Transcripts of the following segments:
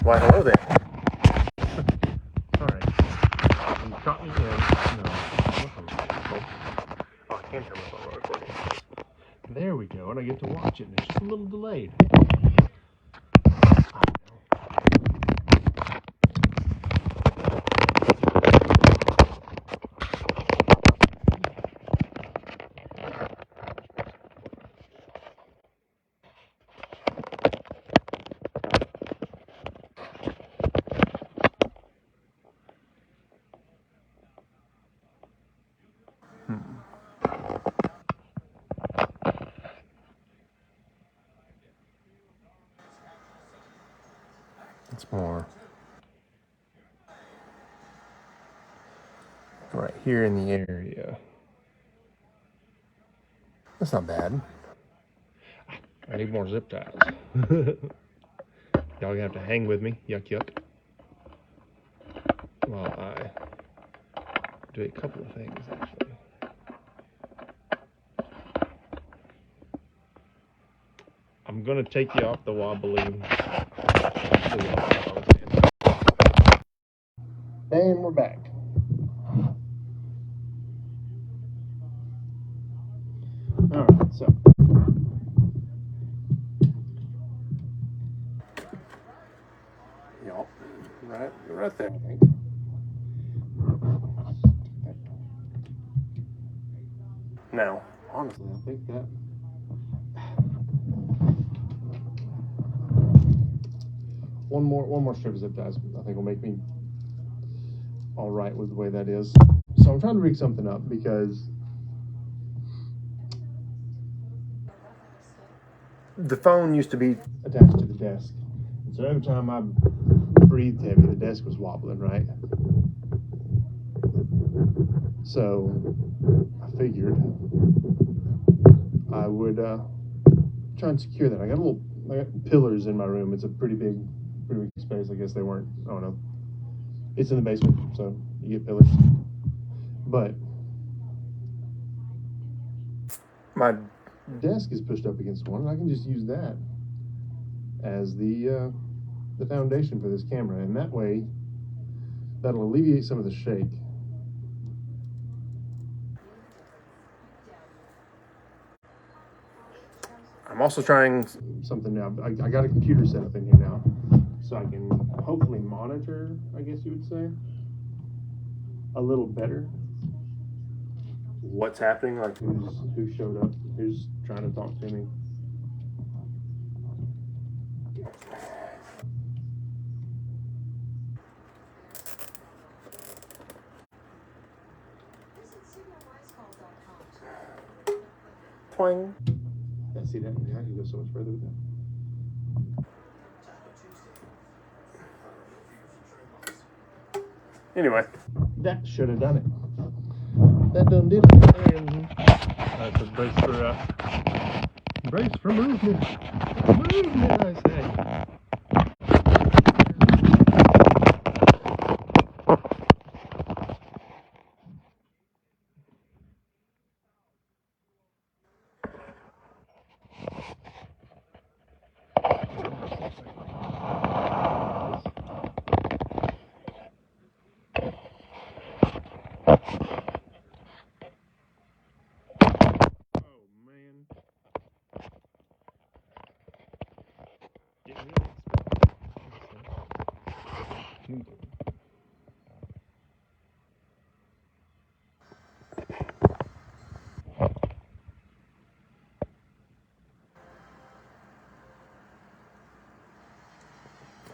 Why, hello there. Alright. You caught me in. No. Oh, I can turn my phone on recording. There we go, and I get to watch it, and it's just a little delayed. It's more right here in the area. That's not bad. I need more zip ties. Y'all have to hang with me. Yuck, yuck. While I do a couple of things, actually. I'm going to take you off the wobbly. And we're back. Alright, so. Y'all, right there, I think. Now, honestly, I think that one more strip of zip ties, I think will make me all right with the way that is. So I'm trying to rig something up because the phone used to be attached to the desk. And so every time I breathed heavy, the desk was wobbling, right? So I figured I would try and secure that. I got pillars in my room. It's a pretty big space. I guess they weren't, I don't know. It's in the basement, so you get pillars. But my desk is pushed up against one, and I can just use that as the foundation for this camera, and that way that'll alleviate some of the shake. I'm also trying something now. I got a computer set up in here now, so I can hopefully monitor, I guess you would say, a little better what's happening, like who showed up, who's trying to talk to me. Twang. Yeah, see that? I can go so much further with that. Anyway, that should have done it. That done did it. And that's a brace for movement. Movement, I say.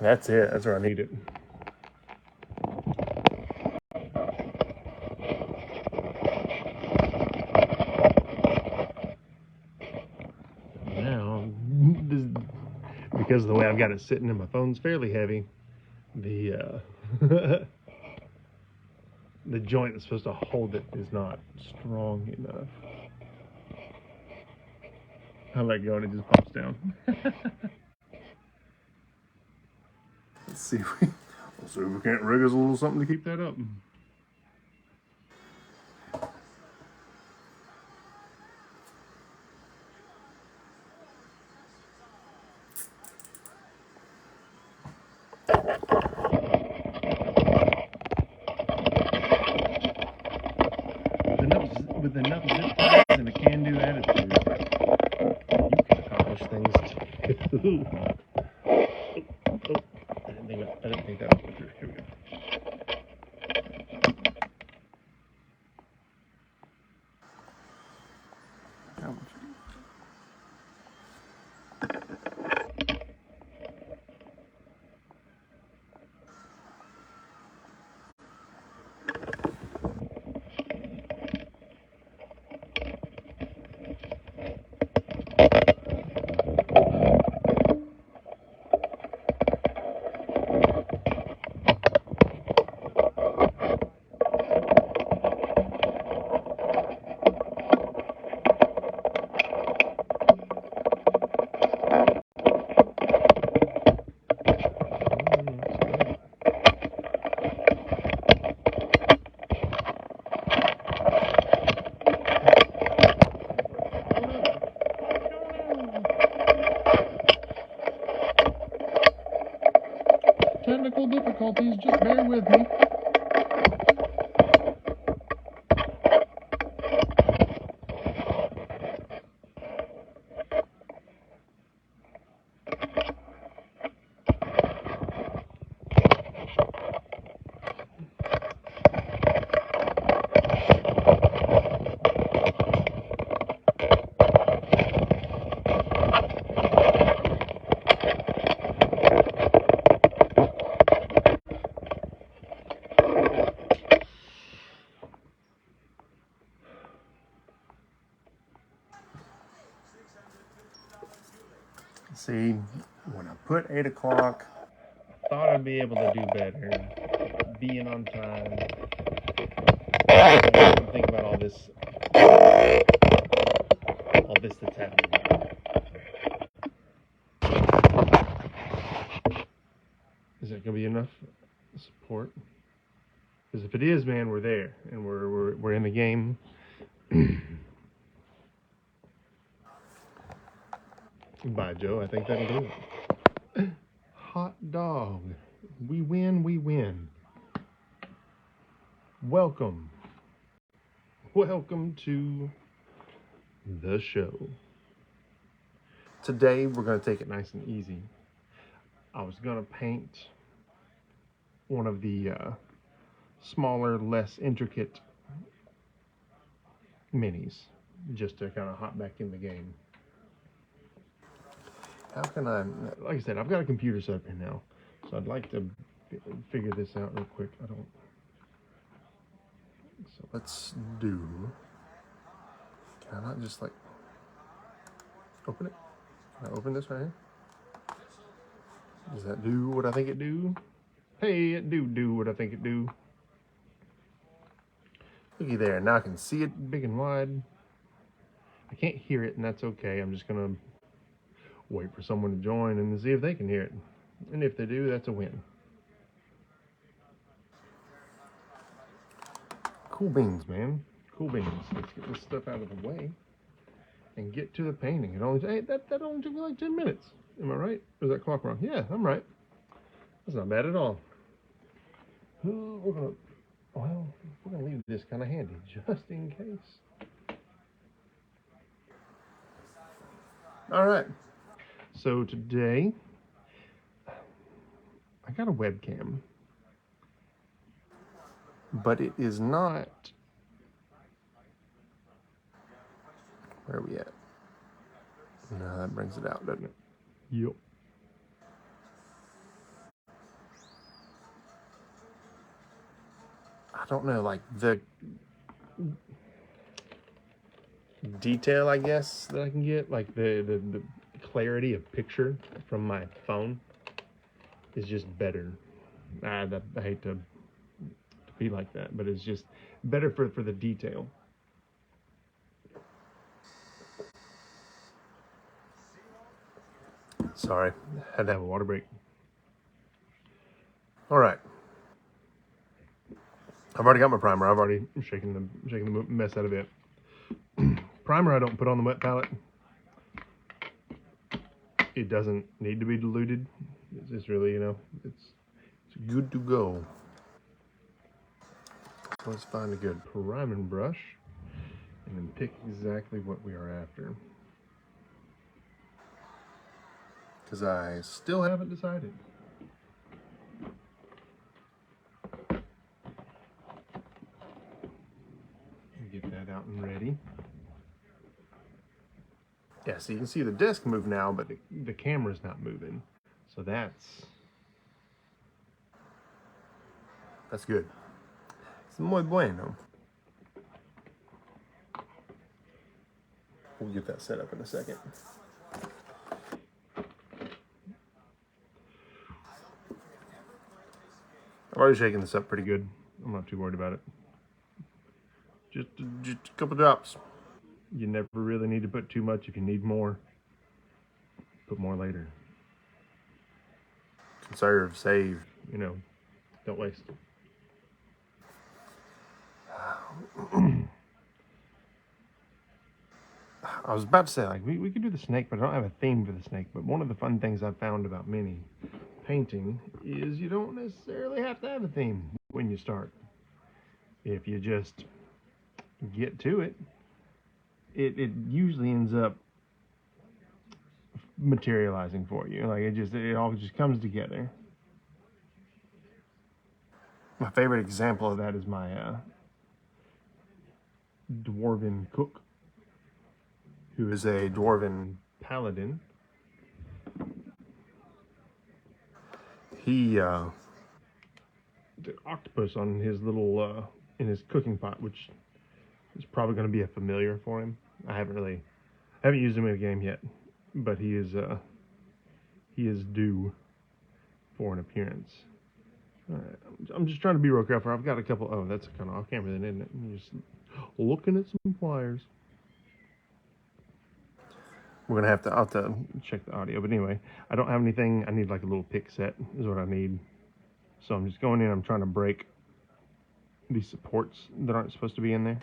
That's it. That's where I need it. Now, because of the way I've got it sitting and my phone's fairly heavy, the the joint that's supposed to hold it is not strong enough. I let go and it just pops down. Let's see if we can't rig us a little something to keep that up. With enough zip ties and a can-do attitude, you can accomplish things too. I didn't think that would go through. Here we go. Technical difficulties, just bear with me. See, when I put 8 o'clock, I thought I'd be able to do better, being on time. I didn't think about all this that's happening. Is that gonna be enough support? Because if it is, man, we're there and we're in the game. Bye, Joe. I think that'll do it. Hot dog. We win, we win. Welcome. Welcome to the show. Today, we're going to take it nice and easy. I was going to paint one of the smaller, less intricate minis, just to kind of hop back in the game. How can I, like I said, I've got a computer set up here now, so I'd like to figure this out real quick. So let's do, can I not just like open it? Can I open this right here? Does that do what I think it do? Hey, it do what I think it do. Looky there, now I can see it big and wide. I can't hear it, and that's okay. I'm just gonna wait for someone to join and see if they can hear it. And if they do, that's a win. Cool beans, man. Cool beans. Let's get this stuff out of the way and get to the painting. It only that only took me like 10 minutes. Am I right? Or is that clock wrong? Yeah, I'm right. That's not bad at all. We're gonna leave this kind of handy just in case. All right. So today, I got a webcam, but it is not. Where are we at? No, that brings it out, doesn't it? Yep. I don't know, like the detail, I guess, that I can get, like the clarity of picture from my phone is just better. I hate to be like that, but it's just better for the detail. Sorry, had to have a water break. All right. I've already got my primer. I've already shaken the mess out of it. Primer I don't put on the wet palette. It doesn't need to be diluted. It's just really, it's good to go. So let's find a good priming brush and then pick exactly what we are after. Because I still haven't decided. Get that out and ready. Yeah, so you can see the desk move now, but the camera's not moving. So that's good. It's muy bueno. We'll get that set up in a second. I've already shaken this up pretty good. I'm not too worried about it. Just a couple drops. You never really need to put too much. If you need more, put more later. Conserve, save, you know, don't waste. I was about to say, like, we could do the snake, but I don't have a theme for the snake. But one of the fun things I've found about mini painting is you don't necessarily have to have a theme when you start. If you just get to it, it usually ends up materializing for you. Like, it all just comes together. My favorite example of that is my dwarven cook, who is a dwarven paladin. He the octopus on his little in his cooking pot, which is probably going to be a familiar for him. I haven't used him in a game yet, but he is due for an appearance. I'm just trying to be real careful. I've got a couple. Oh, that's kind of off camera then, isn't it? I'm just looking at some pliers. I'll have to check the audio, but anyway, I don't have anything. I need like a little pick set is what I need. So I'm just going in. I'm trying to break these supports that aren't supposed to be in there.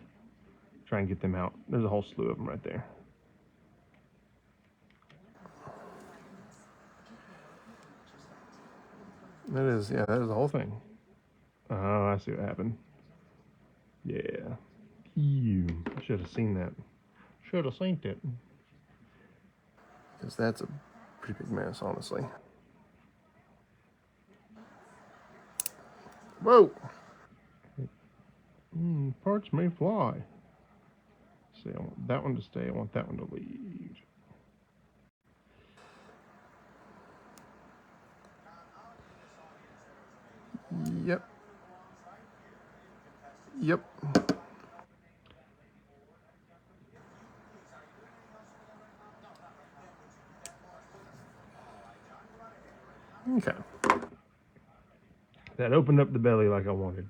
Try and get them out. There's a whole slew of them right there. That is the whole thing. Oh, I see what happened. Yeah. You should have seen that. Should have seen it. Because that's a pretty big mess, honestly. Whoa! Parts may fly. See, I want that one to stay. I want that one to leave. Yep. Yep. Okay. That opened up the belly like I wanted.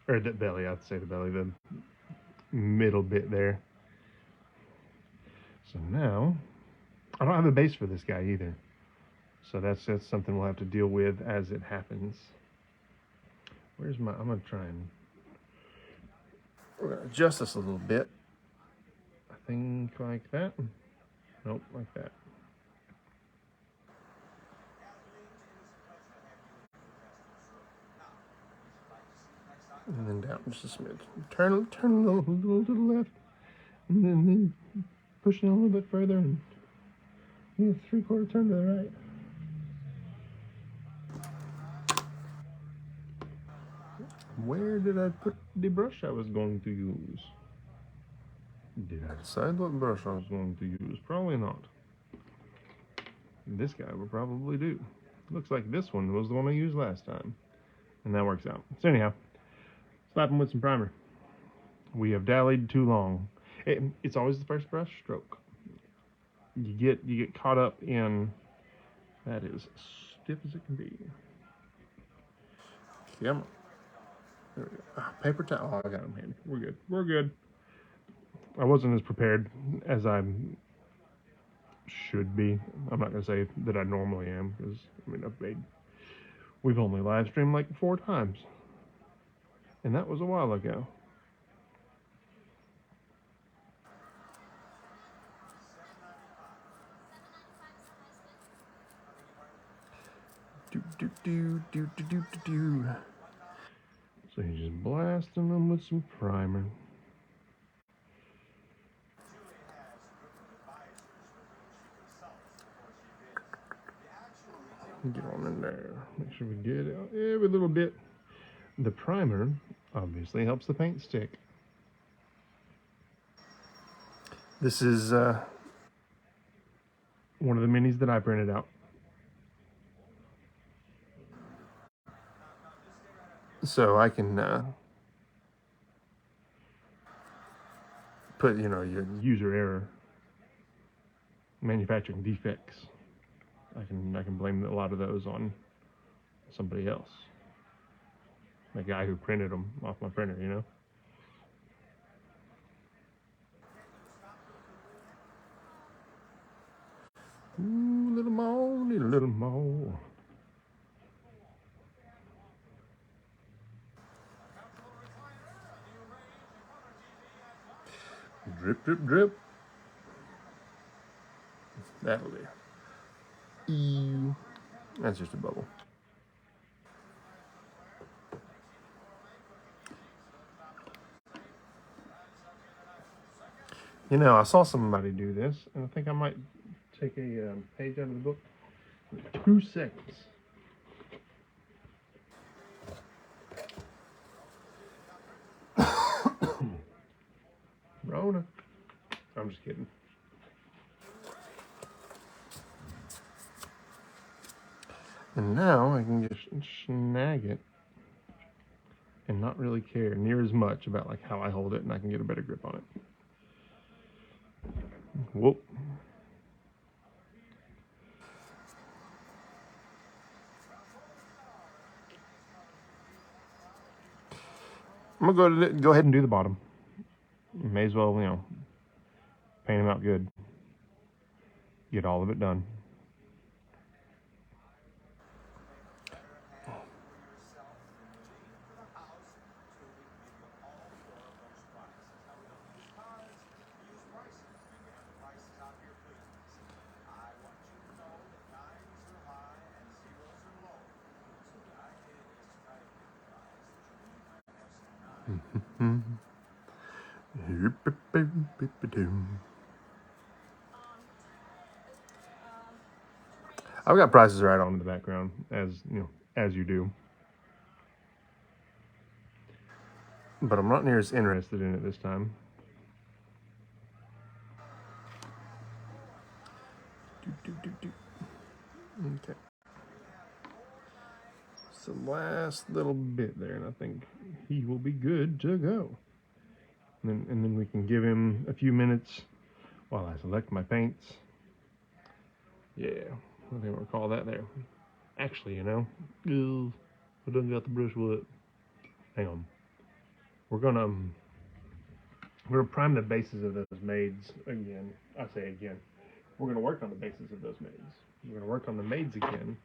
Or the belly, I'd say the belly, the middle bit there. So now, I don't have a base for this guy either. So that's something we'll have to deal with as it happens. I'm gonna try and, we're gonna adjust this a little bit. I think like that. Nope, like that. And then down just a smidge. Turn a little to the left. And then push it a little bit further and 3/4 turn to the right. Where did I put the brush I was going to use? Did I decide what brush I was going to use? Probably not. This guy will probably do. Looks like this one was the one I used last time. And that works out. So anyhow, slap him with some primer. We have dallied too long. It's always the first brush stroke. You get caught up in, that is stiff as it can be. Yep. There we go. Paper towel. Oh, I got them handy. We're good. We're good. I wasn't as prepared as I should be. I'm not going to say that I normally am, because, I mean, we've only live streamed like 4 times. And that was a while ago. Do So you're just blasting them with some primer. Get on in there. Make sure we get it every little bit. The primer obviously helps the paint stick. This is one of the minis that I printed out. So I can put, your user error, manufacturing defects. I can blame a lot of those on somebody else. The guy who printed them off my printer, Ooh, little more, need a little more. Drip, drip, drip. That'll do. Ew. That's just a bubble. I saw somebody do this, and I think I might take a page out of the book. 2 seconds. Rona. I'm just kidding. And now I can just snag it and not really care near as much about like how I hold it, and I can get a better grip on it. Whoop. I'm gonna go ahead and do the bottom. May as well, paint them out good. Get all of it done. I've got Prices Right on in the background, as you do. But I'm not near as interested in it this time. Okay. It's the last little bit there, and I think he will be good to go. And then we can give him a few minutes while I select my paints. Yeah, I think we'll call that there. Actually, I done got the brush wet. Hang on. We're gonna prime the bases of those maids again. I say again. We're gonna work on the bases of those maids. We're gonna work on the maids again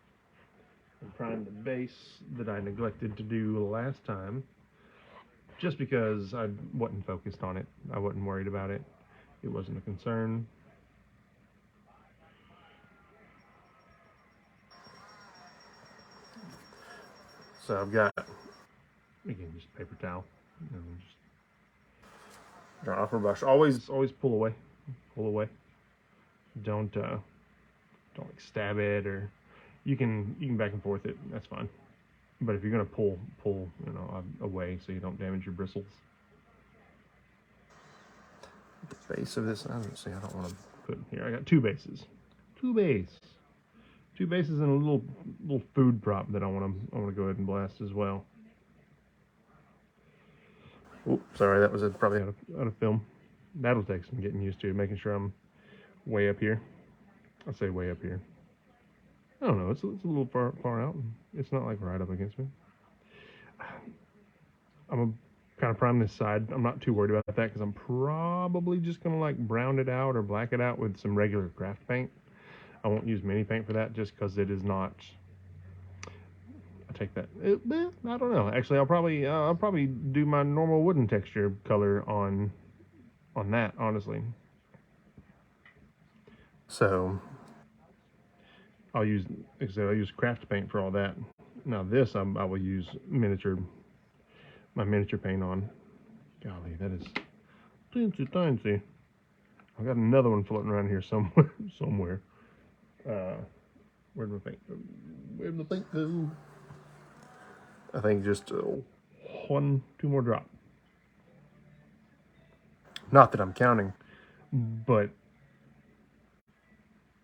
and prime the base that I neglected to do last time. Just because I wasn't focused on it. I wasn't worried about it. It wasn't a concern. So I've got, again, just paper towel. Just dry off my brush. Always pull away. Pull away. Don't like stab it, or you can back and forth it. That's fine. But if you're gonna pull away so you don't damage your bristles. The base of this, I don't want to put here. I got 2 bases. 2 bases and a little food prop that I want to go ahead and blast as well. Oops, sorry, that was probably out of film. That'll take some getting used to, making sure I'm way up here. I say way up here. I don't know, it's a little far out. It's not like right up against me. I'm gonna kind of prime this side. I'm not too worried about that because I'm probably just gonna like brown it out or black it out with some regular craft paint. I won't use mini paint for that just because it is not. I take that. I don't know. Actually, I'll probably do my normal wooden texture color on that, honestly. So I'll use, like I said, I'll use craft paint for all that. Now this I will use my miniature paint on. Golly, that is teensy tiny. I got another one floating around here somewhere. Somewhere. Where'd my paint go? Where'd the paint go? I think just 2 more drop. Not that I'm counting, but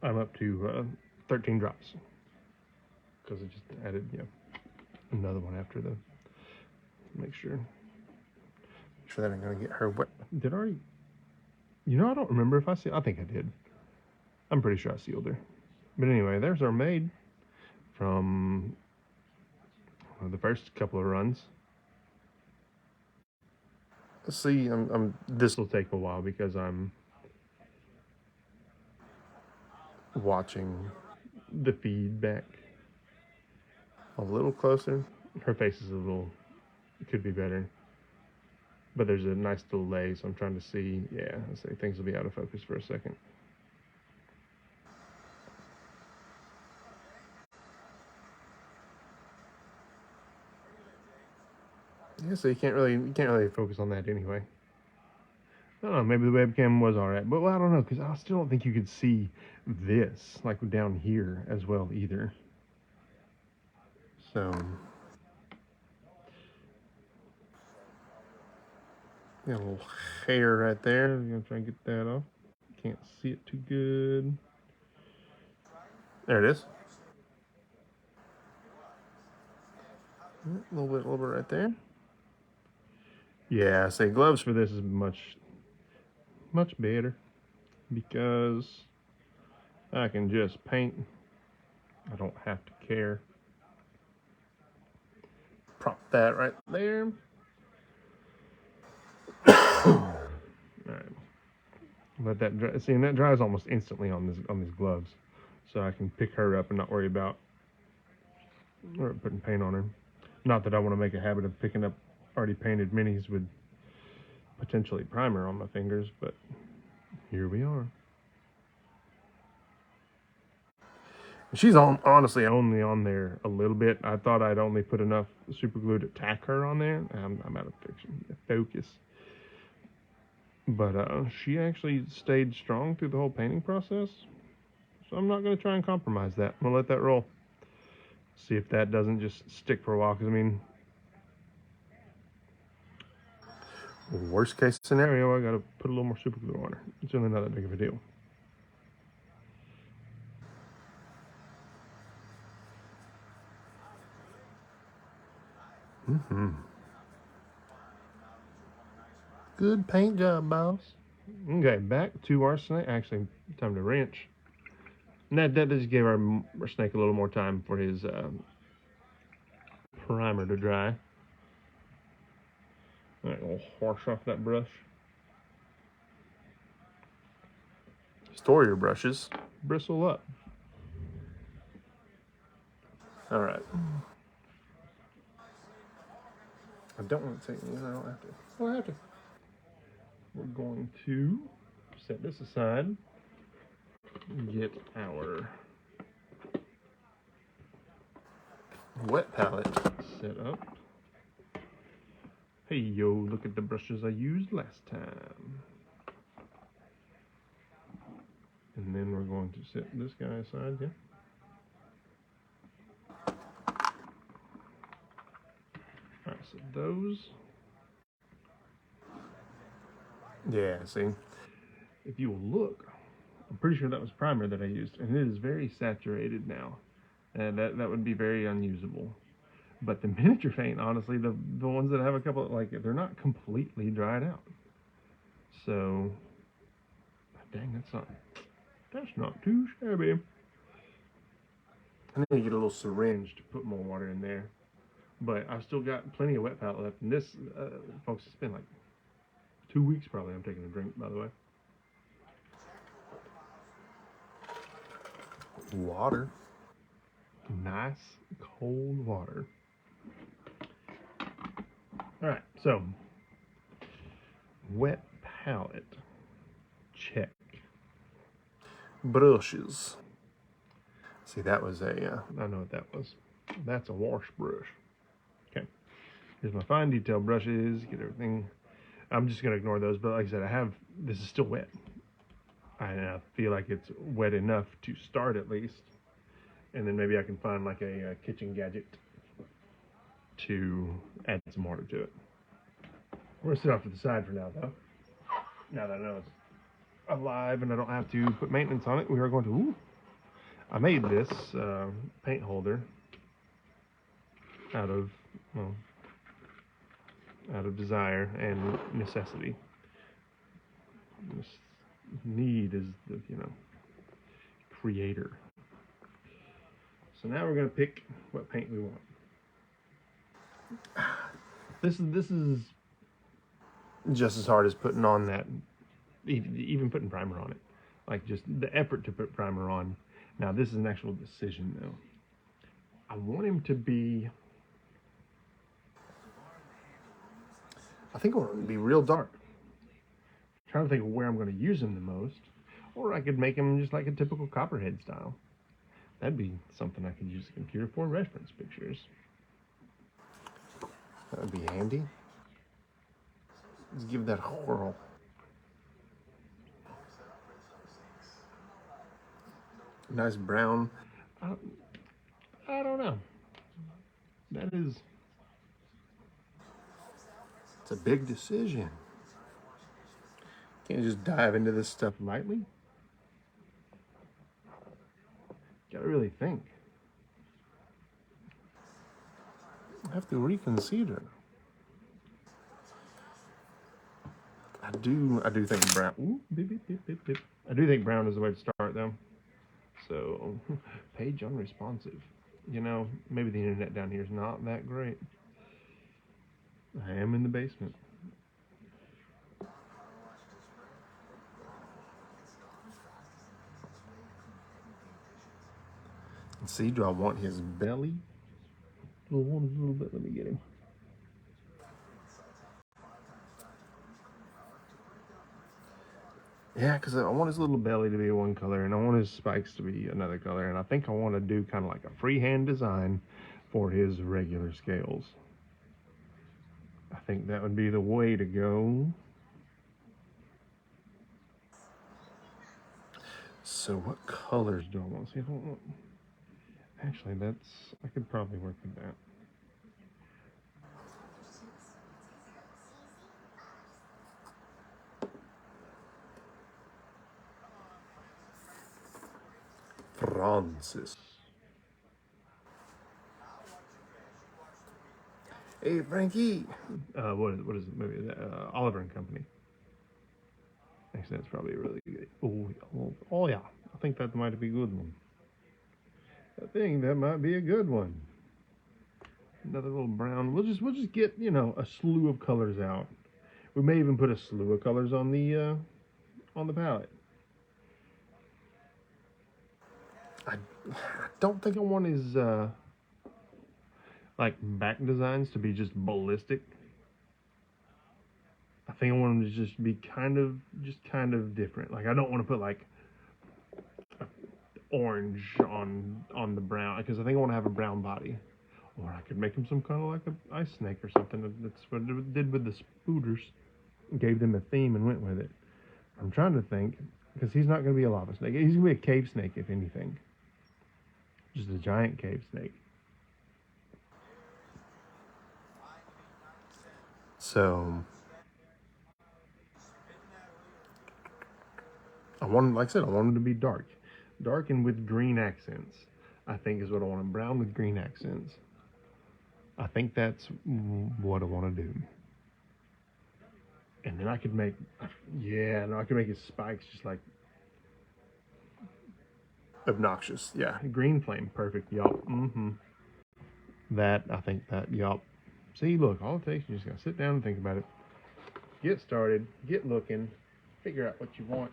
I'm up to 13 drops because I just added, another one after the. Make sure that I'm gonna get her wet. Did I already? I don't remember if I sealed. I think I did. I'm pretty sure I sealed her. But anyway, there's our maid from the first couple of runs. Let's see. This will take a while because I'm watching the feedback a little closer. Her face is a little. It could be better. But there's a nice delay, so I'm trying to see. Yeah, let's say things will be out of focus for a second. Yeah, so you can't really focus on that anyway. I don't know, maybe the webcam was alright, but well, I don't know, because I still don't think you could see this, like down here as well either. So, got a little hair right there. I'm gonna try and get that off. Can't see it too good. There it is. A little bit right there. Yeah, say gloves for this is much better because I can just paint. I don't have to care. Prop that right there. All right. Let that dry. See, and that dries almost instantly on these gloves, so I can pick her up and not worry about putting paint on her. Not that I want to make a habit of picking up already painted minis with potentially primer on my fingers, but here we are. She's honestly only on there a little bit. I thought I'd only put enough super glue to tack her on there. I'm out of focus. But she actually stayed strong through the whole painting process. So I'm not going to try and compromise that. I'm going to let that roll. See if that doesn't just stick for a while. Because, I mean, worst case scenario, I got to put a little more super glue on her. It's really not that big of a deal. Good paint job, boss. Okay, back to our snake. Actually, time to wrench. And that just gave our snake a little more time for his primer to dry. All right, we'll wash off that brush. Store your brushes. Bristle up. All right. I don't want to take. I don't have to. I don't have to. We're going to set this aside. Get our wet palette set up. Hey yo, look at the brushes I used last time. And then we're going to set this guy aside, yeah. Alright, so those. Yeah, see. If you will look, I'm pretty sure that was primer that I used, and it is very saturated now. And that would be very unusable. But the miniature paint, honestly, the ones that have a couple, they're not completely dried out. So, dang, that's not too shabby. I need to get a little syringe to put more water in there. But I've still got plenty of wet palette left. And this, folks, it's been like 2 weeks probably I'm taking a drink, by the way. Water. Nice, cold water. All right, so wet palette, check. Brushes. See, that was a, I know what that was. That's a wash brush. Okay, here's my fine detail brushes, get everything. I'm just gonna ignore those, but like I said, this is still wet. I feel like it's wet enough to start at least. And then maybe I can find like a kitchen gadget to add some water to it. We're gonna sit off to the side for now though. Now that I know it's alive and I don't have to put maintenance on it, we are going to, I made this paint holder out of, well, out of desire and necessity. This need is the, creator. So now we're gonna pick what paint we want. This is just as hard as putting on that, even putting primer on it. Like just the effort to put primer on. Now this is an actual decision though. I want him to be, I think I want him to be real dark. I'm trying to think of where I'm going to use him the most. Or I could make him just like a typical Copperhead style. That'd be something I could use the computer for reference pictures. That would be handy. Let's give that a whirl. Nice brown. I don't know. It's a big decision. Can't just dive into this stuff lightly. Gotta really think. I have to reconsider. I do think brown. Ooh, beep, beep, beep, beep, beep. I do think brown is the way to start though. So, page unresponsive. Maybe the internet down here is not that great. I am in the basement. Let's see, do I want his belly? I want his little bit. Let me get him. Yeah, because I want his little belly to be one color, and I want his spikes to be another color, and I think I want to do kind of like a freehand design for his regular scales. I think that would be the way to go. So what colors do I want? See, I don't want... Actually, I could probably work with that. Francis. Hey, Frankie. What is it? Maybe Oliver and Company. Actually, that's probably a really good. Oh yeah. I think that might be a good one. I think that might be a good one. Another little brown. We'll just get a slew of colors out. We may even put a slew of colors on the palette. I don't think I want his like back designs to be just ballistic. I think I want them to just be kind of different. Like I don't want to put like orange on the brown because I think I want to have a brown body. Or I could make him some kind of like an ice snake or something. That's what it did with the spooters. Gave them a theme and went with it. I'm trying to think because he's not going to be a lava snake. He's going to be a cave snake if anything. Just a giant cave snake. So like I said, I want him to be dark and with green accents. I think is what I want him. Brown with green accents. I think that's what I want to do. And then I could make, I could make his spikes just like obnoxious. Yeah, green flame, perfect. Yup. I think that. Yup. See, look, all it takes, you just gotta sit down and think about it. Get started, get looking, figure out what you want,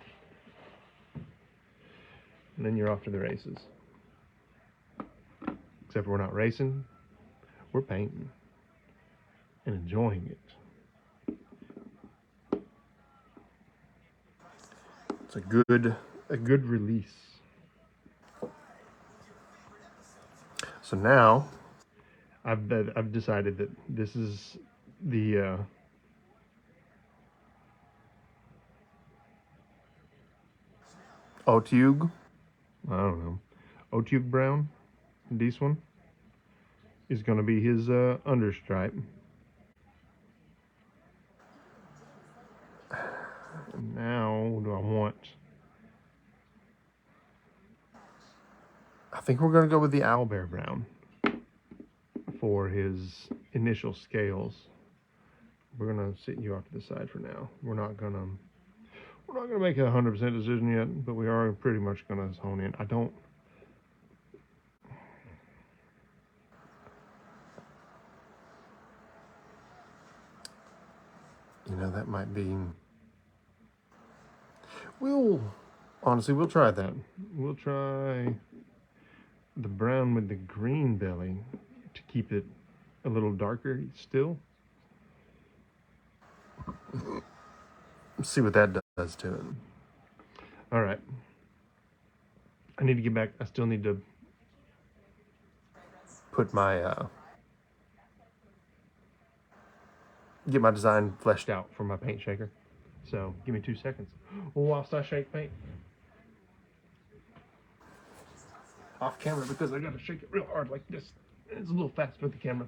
and then you're off to the races. Except we're not racing, we're painting and enjoying it. It's a good release. So now I've decided that this is the Otyug. I don't know. Otyug brown. This one is going to be his understripe. And now, what do I want? I think we're going to go with the owlbear brown for his initial scales. We're going to sit you off to the side for now. We're not going to make a 100% decision yet, but we are pretty much going to hone in. I don't. You know, that might be. We'll try that. We'll try the brown with the green belly to keep it a little darker still. See what that does to it. All right. I need to get back. I still need to put my get my design fleshed out for my paint shaker. So give me 2 seconds whilst I shake paint off camera, because I gotta shake it real hard like this. It's a little fast for the camera.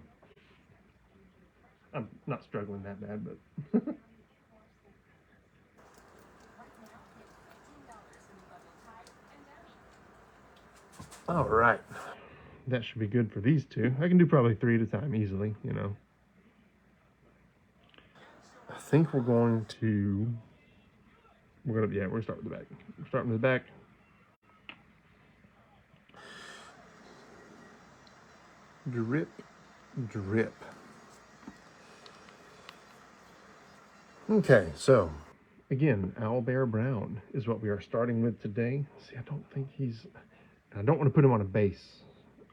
I'm not struggling that bad, but all right. That should be good for these two. I can do probably 3 at a time easily, you know. I think we're going to start with the back. We're starting with the back. Drip, drip. Okay, so again, owlbear brown is what we are starting with today. See, I don't think I don't want to put him on a base.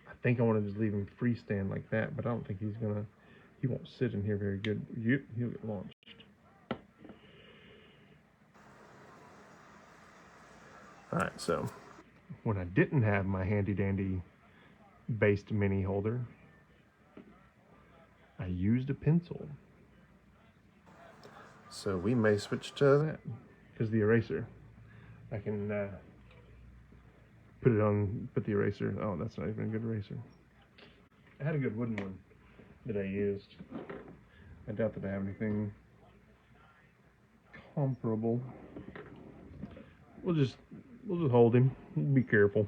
I think I want to just leave him freestand like that, but I don't think he won't sit in here very good. He'll get launched. All right, so when I didn't have my handy dandy based mini holder, I used a pencil. So we may switch to that, because the eraser, I can put the eraser. Oh, that's not even a good eraser. I had a good wooden one that I used. I doubt that I have anything comparable. We'll just hold him. Be careful.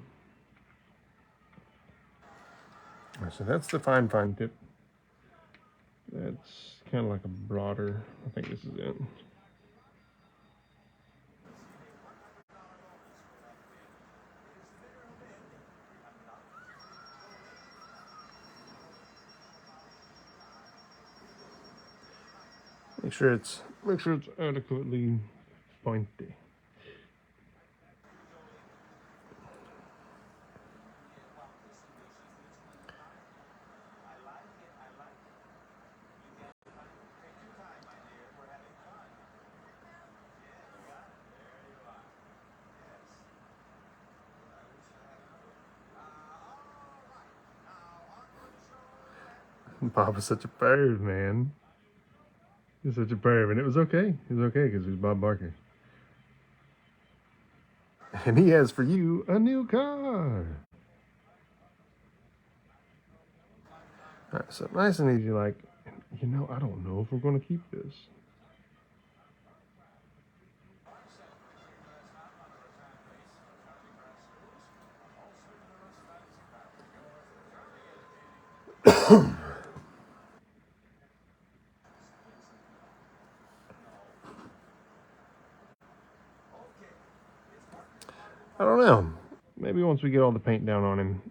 All right, so that's the fine tip. That's kind of like a broader. I think this is it. Make sure it's adequately pointy. Bob was such a perv, man. He's such a perv, and it was okay. It was okay because he was Bob Barker. And he has for you a new car. All right, so nice and easy. Like, you know, I don't know if we're going to keep this. I don't know. Maybe once we get all the paint down on him,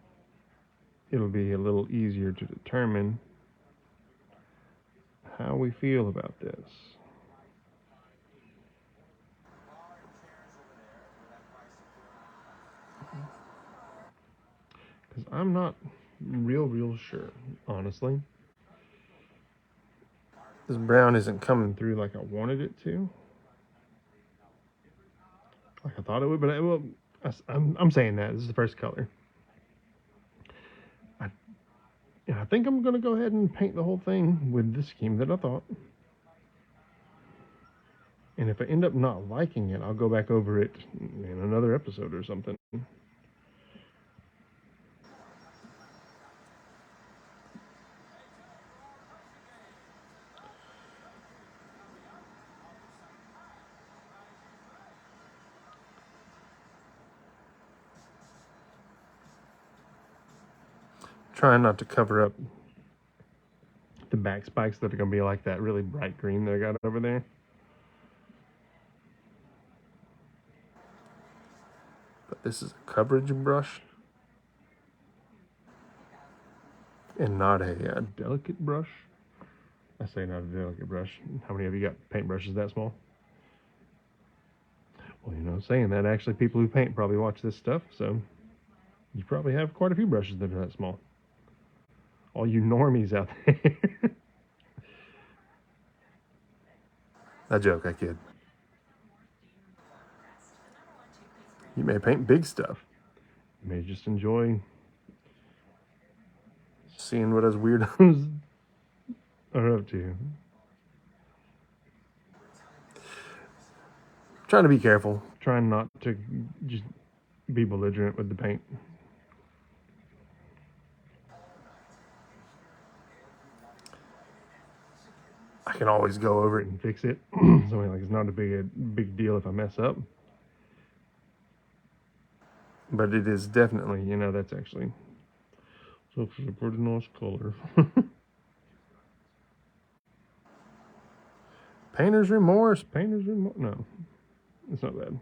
it'll be a little easier to determine how we feel about this. Because I'm not real sure, honestly. This brown isn't coming through like I wanted it to. Like I thought it would, but I'm saying that. This is the first color. Yeah, I think I'm going to go ahead and paint the whole thing with the scheme that I thought. And if I end up not liking it, I'll go back over it in another episode or something. Trying not to cover up the back spikes that are going to be like that really bright green that I got over there. But this is a coverage brush and not a delicate brush. I say not a delicate brush. How many of you got paintbrushes that small? Well, you know, saying that, actually people who paint probably watch this stuff, so you probably have quite a few brushes that are that small. All you normies out there. A joke, I kid. You may paint big stuff. You may just enjoy seeing what us weirdos are up to. Trying to be careful. Trying not to just be belligerent with the paint. I can always go over it and fix it. So like it's not a big deal if I mess up. But it is definitely, you know, that's actually a pretty nice color. Painter's remorse. Painter's remorse. No, it's not bad.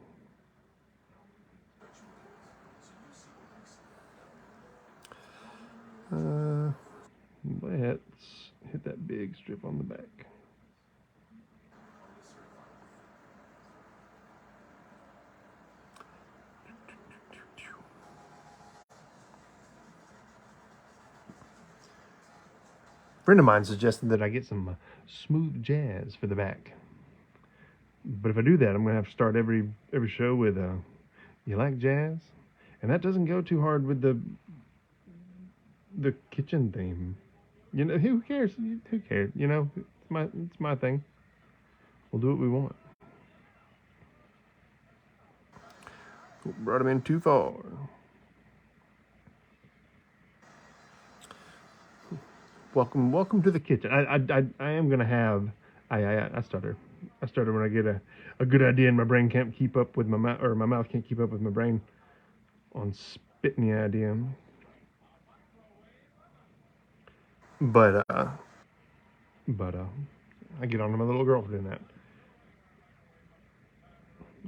Let's hit that big strip on the back. A friend of mine suggested that I get some smooth jazz for the back. But if I do that, I'm gonna have to start every show with "You like jazz?" And that doesn't go too hard with the kitchen theme. You know, who cares? Who cares? You know, it's my thing. We'll do what we want. Brought him in too far. Welcome to the kitchen. I am gonna have. I stutter. I stutter when I get a good idea and my brain can't keep up with my mouth, or my mouth can't keep up with my brain on spitting the idea. But I get on to my little girl for doing that.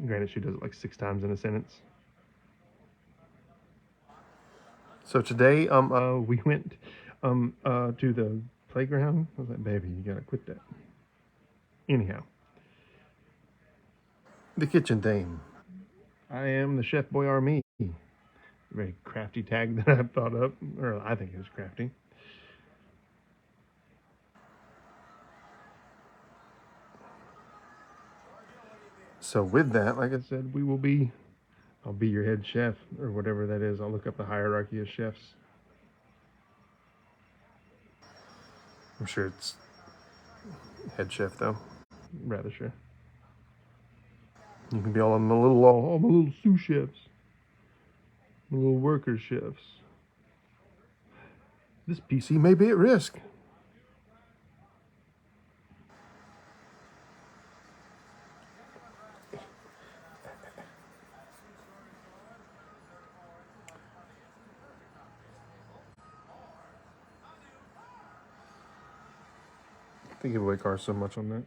Granted, she does it like 6 times in a sentence. So today, we went, to the playground. I was like, baby, you gotta quit that. Anyhow, the kitchen theme. I am the Chef Boyardee. Very crafty tag that I've thought up, or I think it was crafty. So with that, like I said, I'll be your head chef, or whatever that is. I'll look up the hierarchy of chefs. I'm sure it's head chef though. Rather sure. You can be all my little sous chefs, my little worker chefs. This PC may be at risk. They give away cars so much on that.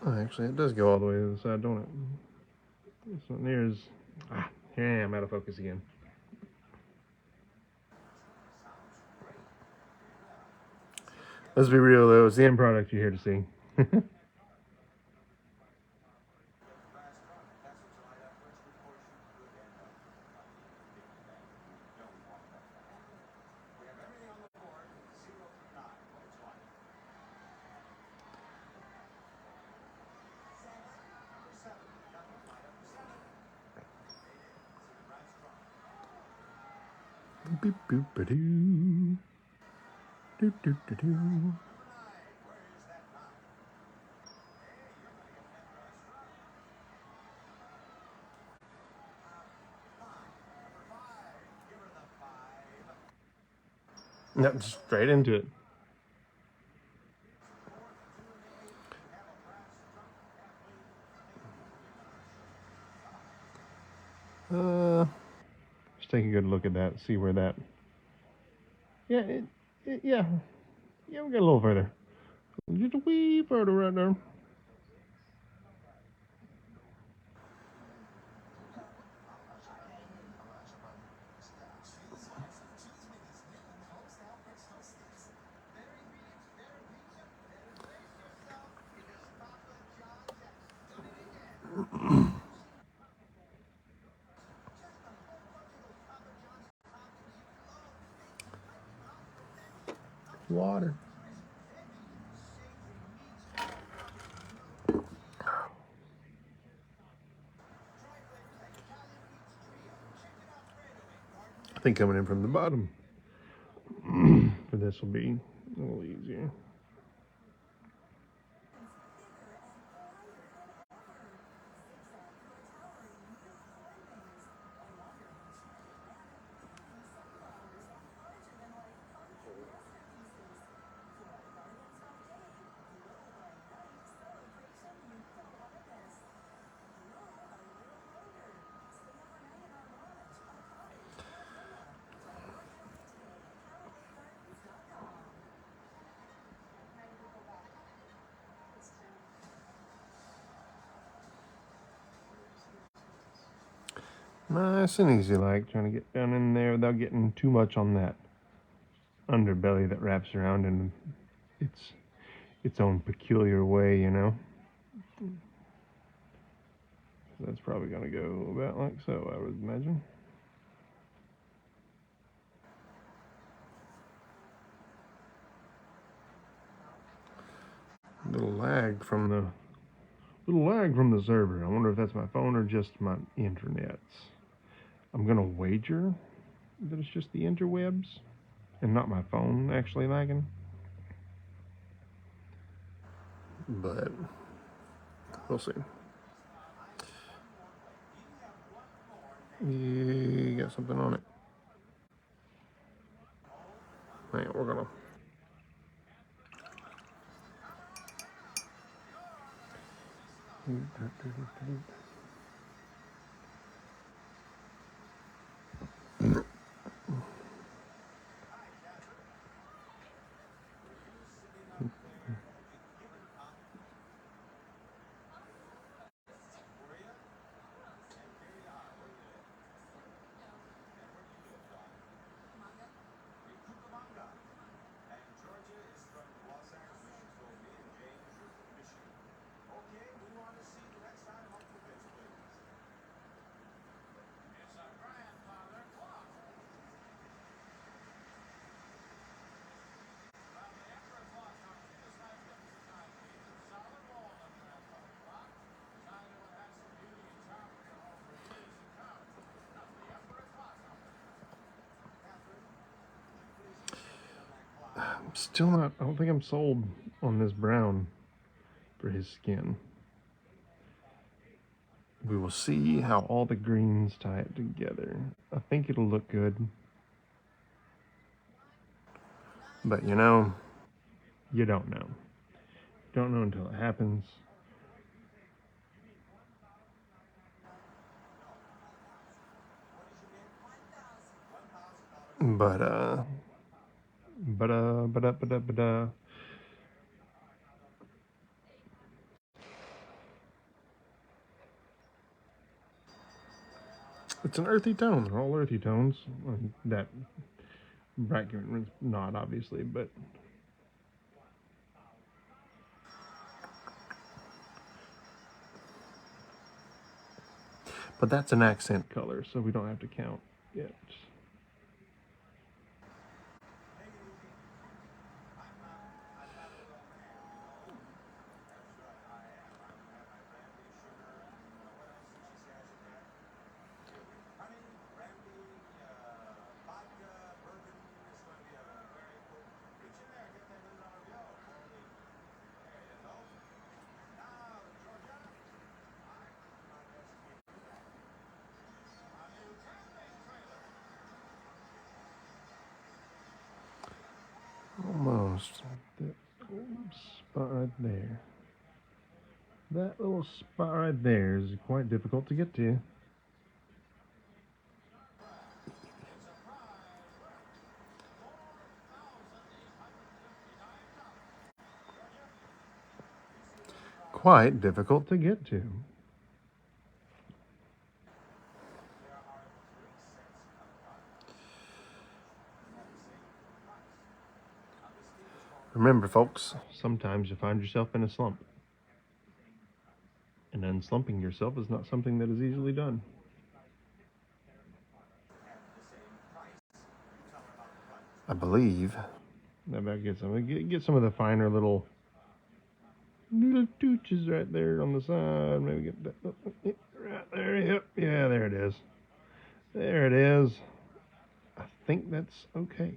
Oh, actually, it does go all the way to the side, don't it? It's not near as. Here I am, out of focus again. Let's be real though, it's the end product you're here to see. Boop boop ba doo. Doo doo doo doo. Yep, straight into it. Just take a good look at that. See where that. Yeah, yeah, yeah. We got a little further. Just a wee further right there. Water. I think coming in from the bottom. But this will be a little easier. Nice and easy, like trying to get down in there without getting too much on that underbelly that wraps around in its own peculiar way, you know. That's probably gonna go about like so, I would imagine. Little lag from the server. I wonder if that's my phone or just my internet. I'm gonna wager that it's just the interwebs and not my phone actually lagging. But we'll see. You got something on it. Hang on, we're gonna. Still not. I don't think I'm sold on this brown for his skin. We will see how all the greens tie it together. I think it'll look good. But you know, you don't know. You don't know until it happens. But it's an earthy tone. They're all earthy tones. That bright green is not, obviously, but that's an accent color, so we don't have to count yet. almost. That spot right there. That little spot right there is quite difficult to get to. Quite difficult to get to. Remember, folks, sometimes you find yourself in a slump. And unslumping yourself is not something that is easily done. I believe. That back gets some. Get some of the finer little tooches right there on the side. Maybe get that right there. Yep. Yeah, there it is. There it is. I think that's okay.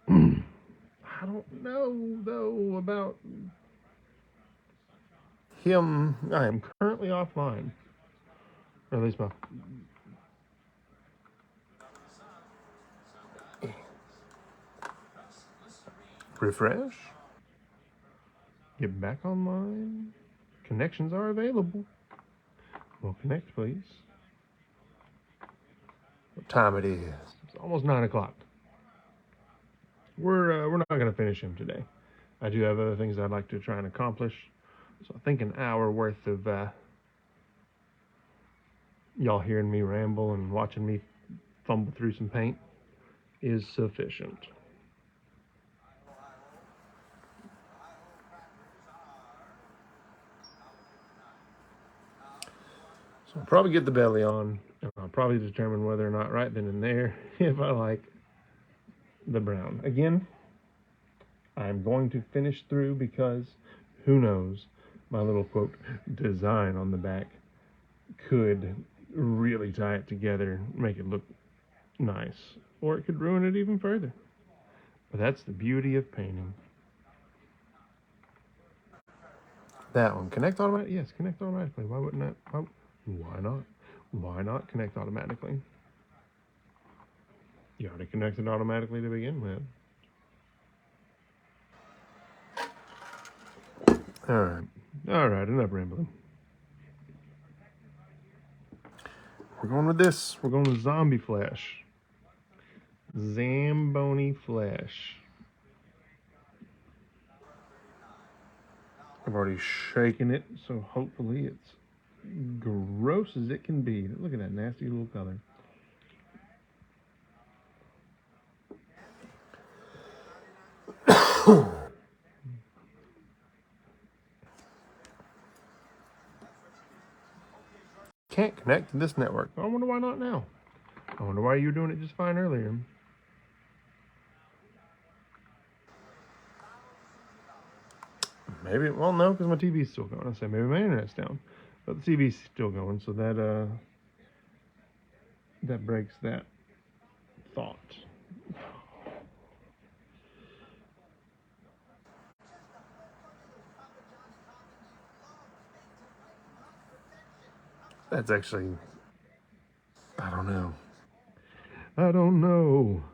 I don't know though about him. I am currently offline. Or at least my refresh. Get back online. Connections are available. Well, connect, please. What time it is? It's almost 9 o'clock. We're not going to finish him today. I do have other things I'd like to try and accomplish. So I think an hour worth of y'all hearing me ramble and watching me fumble through some paint is sufficient. So I'll probably get the belly on, and I'll probably determine whether or not right then and there if I like the brown. Again, I'm going to finish through because who knows, my little quote design on the back could really tie it together, make it look nice, or it could ruin it even further. But that's the beauty of painting. That one, connect automatically. Yes, connect automatically. Why wouldn't that? Oh, why not? Why not connect automatically? You already connected automatically to begin with. All right, enough rambling. We're going with this. We're going with zombie flesh. Zamboni flesh. I've already shaken it, so hopefully it's gross as it can be. Look at that nasty little color. Can't connect to this network. I wonder why not now. I wonder why you were doing it just fine earlier. Maybe, well, no, because my TV's still going. I say maybe my internet's down, but the TV's still going, so that breaks that thought. That's actually, I don't know. I don't know.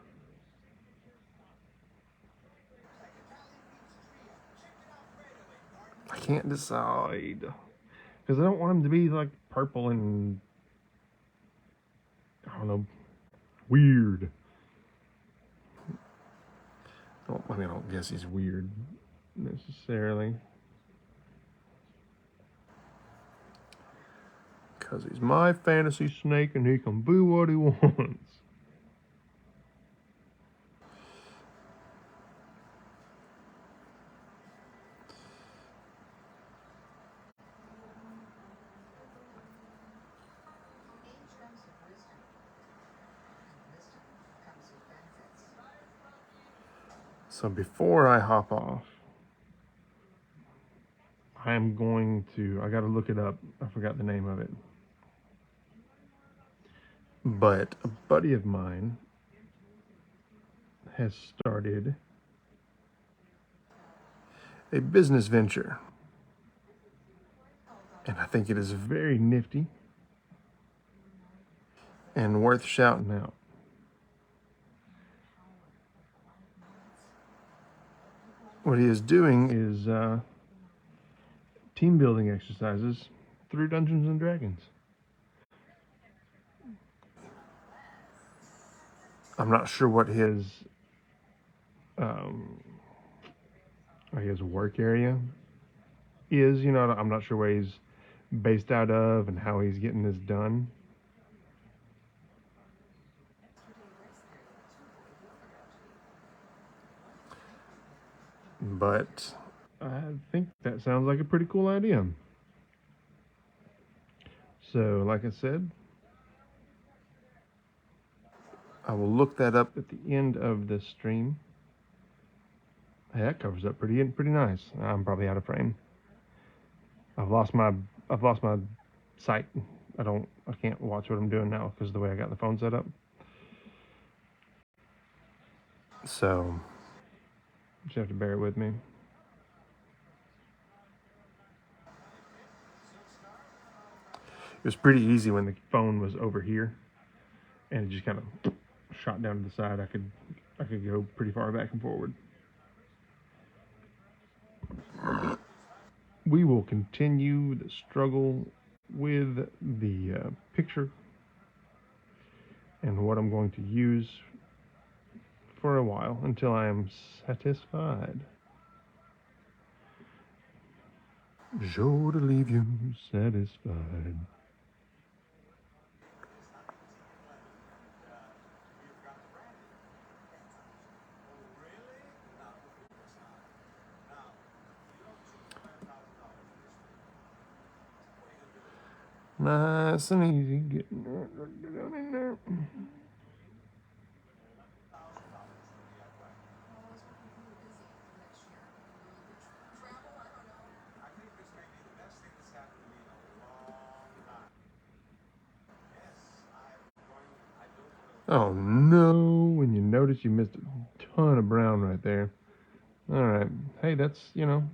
I can't decide because I don't want them to be like purple and I don't know, weird. I mean, I don't guess he's weird necessarily. Because he's my fantasy snake and he can do what he wants. So before I hop off, I'm going to, I got to look it up. I forgot the name of it. But a buddy of mine has started a business venture. And I think it is very nifty and worth shouting out. what he is doing is team building exercises through Dungeons and Dragons. I'm not sure what his work area is. You know, I'm not sure where he's based out of and how he's getting this done. But I think that sounds like a pretty cool idea. So, like I said, I will look that up at the end of this stream. Hey, that covers up pretty nice. I'm probably out of frame. I've lost my sight. I can't watch what I'm doing now because of the way I got the phone set up. So, just have to bear with me. It was pretty easy when the phone was over here, and it just kind of shot down to the side. I could go pretty far back and forward. We will continue the struggle with the picture and what I'm going to use for a while until I am satisfied. Sure to leave you satisfied. Nice and easy getting down in there. Oh no, when you notice you missed a ton of brown right there. All right, hey, that's, you know,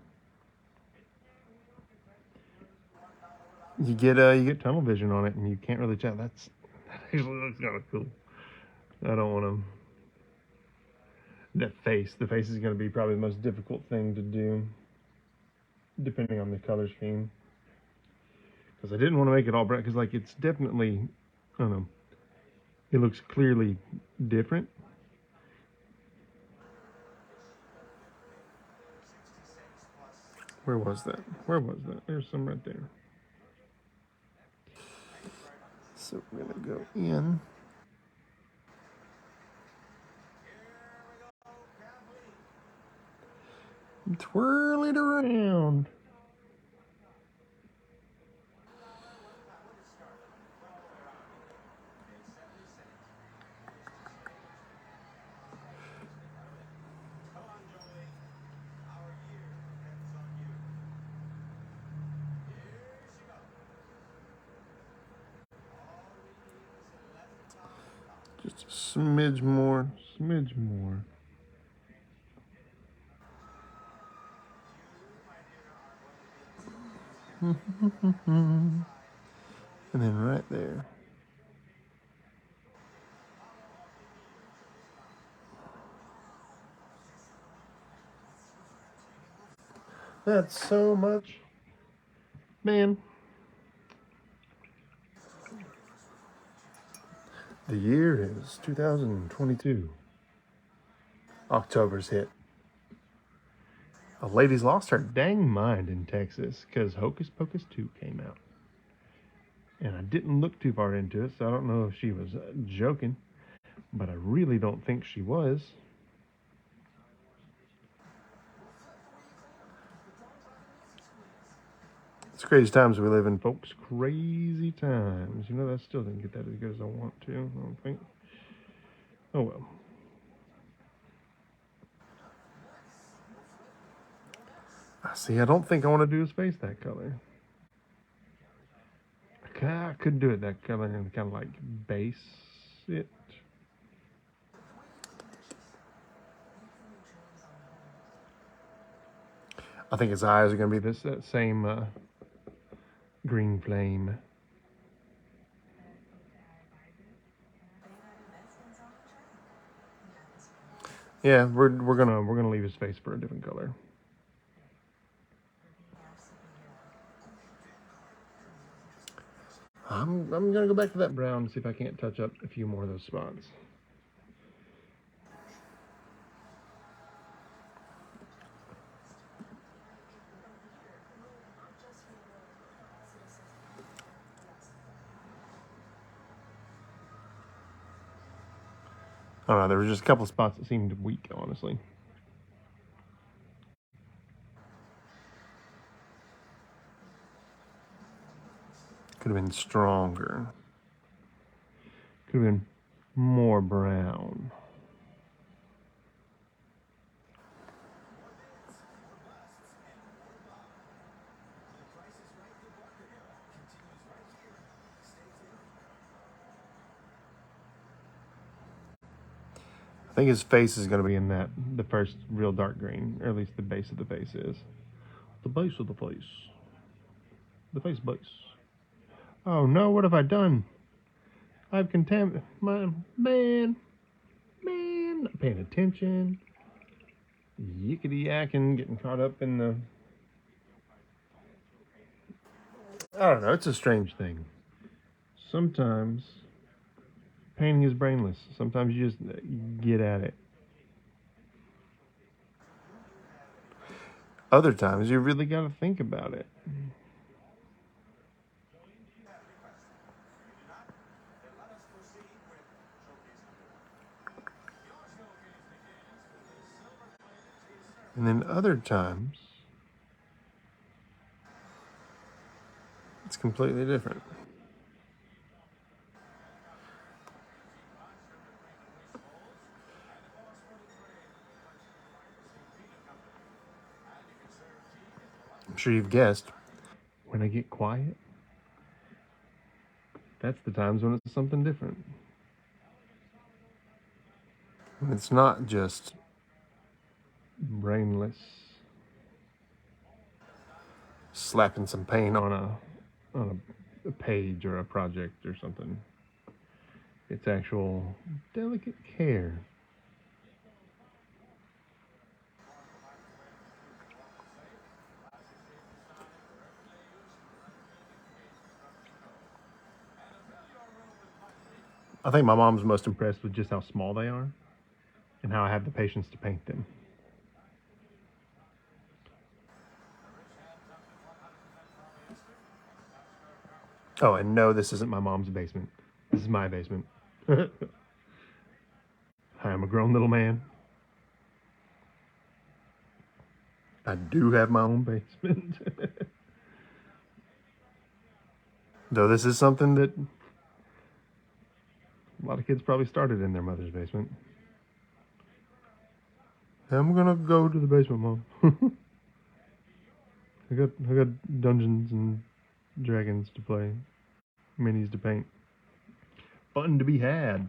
you get tunnel vision on it and you can't really tell. That actually looks kind of cool. I don't want to. That face, the face is going to be probably the most difficult thing to do, depending on the color scheme. Because I didn't want to make it all bright, because like it's definitely, I don't know, it looks clearly different. Where was that? Where was that? There's some right there. So we're gonna go in. Twirl it around. Just a smidge more, smidge more. And then right there. That's so much. Man. The year is 2022. October's hit. A lady's lost her dang mind in Texas because Hocus Pocus 2 came out. And I didn't look too far into it, so I don't know if she was joking, but I really don't think she was. It's crazy times we live in, folks. Crazy times. You know, I still didn't get that as good as I want to, I don't think. Oh well. See, I don't think I want to do his face that color. I could do it that color and kind of like base it. I think his eyes are going to be that same green flame. Yeah, we're gonna leave his face for a different color. I'm gonna go back to that brown and see if I can't touch up a few more of those spots. I don't know, there were just a couple of spots that seemed weak, honestly. Could have been stronger. Could have been more brown. I think his face is going to be in the first real dark green, or at least the base of the face is. The base of the face. The face base. Oh no, what have I done? I've contaminated my man, not paying attention. Yickety yakking, getting caught up in the. I don't know, it's a strange thing. Sometimes painting is brainless. Sometimes you just get at it. Other times you really got to think about it. And then other times it's completely different. I'm sure you've guessed. When I get quiet, that's the times when it's something different. When it's not just brainless slapping some paint on a page or a project or something. It's actual delicate care. I think my mom's most impressed with just how small they are and how I have the patience to paint them. Oh, and no, this isn't my mom's basement. This is my basement. Hi, I'm a grown little man. I do have my own basement. Though this is something that a lot of kids probably started in their mother's basement. I'm gonna go to the basement, Mom. I got Dungeons and Dragons to play, minis to paint. Fun to be had.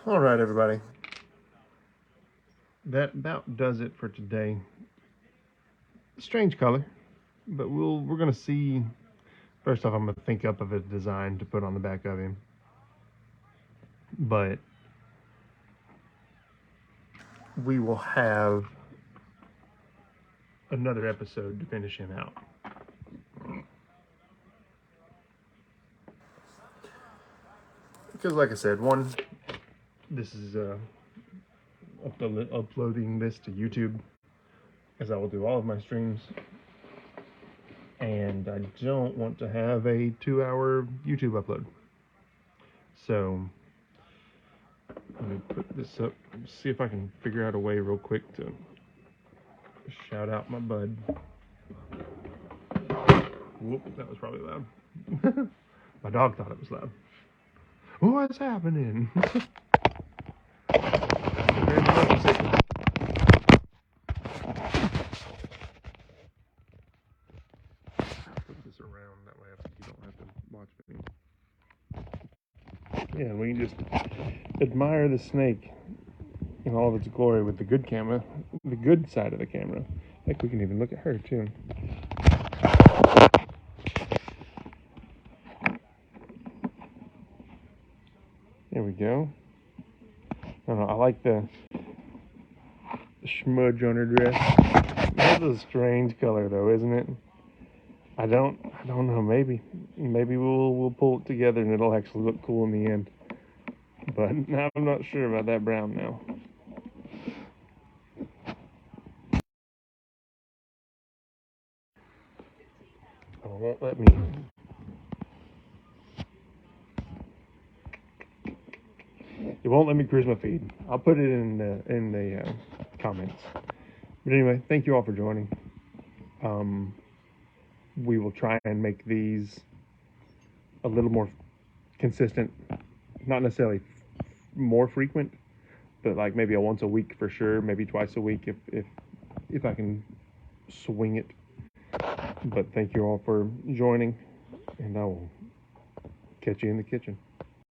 All right, everybody. That about does it for today. Strange color, but we're gonna see. First off, I'm gonna think up of a design to put on the back of him, but we will have another episode to finish him out. Because, like I said, this is uploading this to YouTube, as I will do all of my streams, and I don't want to have a 2-hour YouTube upload. So let me put this up, see if I can figure out a way real quick to shout out my bud. Whoop, that was probably loud. My dog thought it was loud. What's happening? Put this around, that way you don't have to watch me. Yeah, we can just admire the snake in all of its glory with the good camera, the good side of the camera. Heck, we can even look at her too. go. I don't know. I like the smudge on her dress. That's a strange color, though, isn't it? I don't know. Maybe we'll pull it together and it'll actually look cool in the end. But I'm not sure about that brown now. Oh, it won't let me. It won't let me cruise my feed. I'll put it in the comments. But anyway, thank you all for joining. We will try and make these a little more consistent, not necessarily more frequent, but like maybe a once a week for sure, maybe twice a week if I can swing it. But thank you all for joining, and I will catch you in the kitchen.